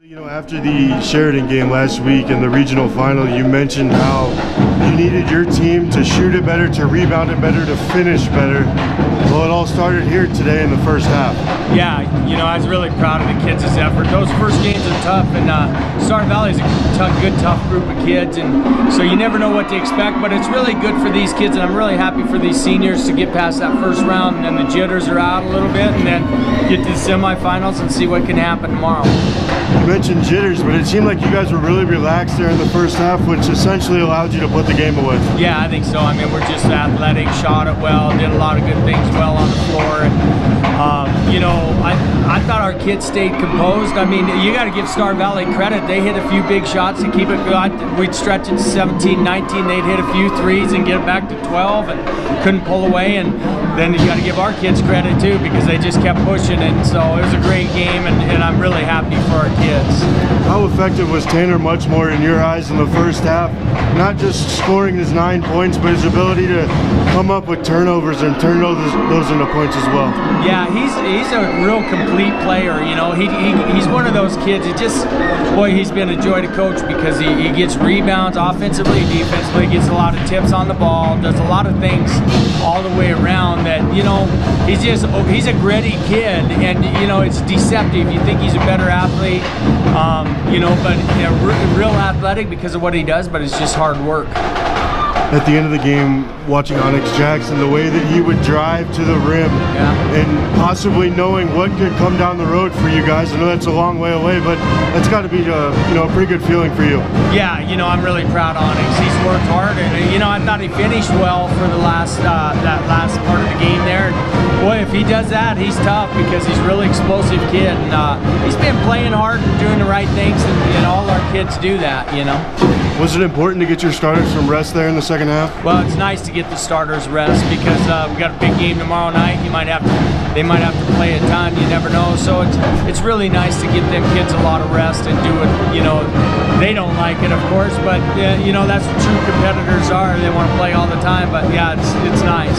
You know, after the Sheridan game last week and the regional final, you mentioned how you needed your team to shoot it better, to rebound it better, to finish better. Well, it all started here today in the first half. Yeah, you know, I was really proud of the kids' effort. Those first games are tough, and Star Valley is a good, tough group of kids, and so you never know what to expect, but it's really good for these kids, and I'm really happy for these seniors to get past that first round, and then the jitters are out a little bit, and then get to the semifinals and see what can happen tomorrow. You mentioned jitters, but it seemed like you guys were really relaxed there in the first half, which essentially allowed you to put the game away. Yeah, I think so. I mean, we're just athletic, shot it well, did a lot of good things well on the floor. And, you know, I thought our kids stayed composed. I mean, you got to give Star Valley credit. They hit a few big shots to keep it good. We'd stretch it to 17, 19. They'd hit a few threes and get it back to 12 and couldn't pull away. And then you got to give our kids credit, too, because they just kept pushing. And so it was a great game, and I'm really happy for our kids. How effective was Tanner Muchmore in your eyes in the first half? Not just scoring his 9 points, but his ability to come up with turnovers and turn those into points as well. Yeah, he's a real complete player. You know, he's one of those kids. He's been a joy to coach because he gets rebounds offensively, defensively, gets a lot of tips on the ball, does a lot of things all the way around. That, you know, he's a gritty kid, and you know, it's deceptive. You think he's a better athlete, you know, but you know, real athletic because of what he does, but it's just hard work. At the end of the game, watching Onyx Jackson, the way that he would drive to the rim, and possibly knowing what could come down the road for you guys. I know that's a long way away, but that's got to be you know, a pretty good feeling for you. Yeah, you know, I'm really proud of Onyx. He's worked hard, and you know, I thought he finished well for the last that last part of the game there. Boy, if he does that, he's tough because he's a really explosive kid, and he's been playing hard and doing the right things, and all our kids do that, you know. Was it important to get your starters some rest there in the second half? Well, it's nice to get the starters rest because we got a big game tomorrow night. They might have to play a ton. You never know. So it's really nice to give them kids a lot of rest and do it. You know, they don't like it, of course, but you know, that's what true competitors are. They want to play all the time. But yeah, it's nice.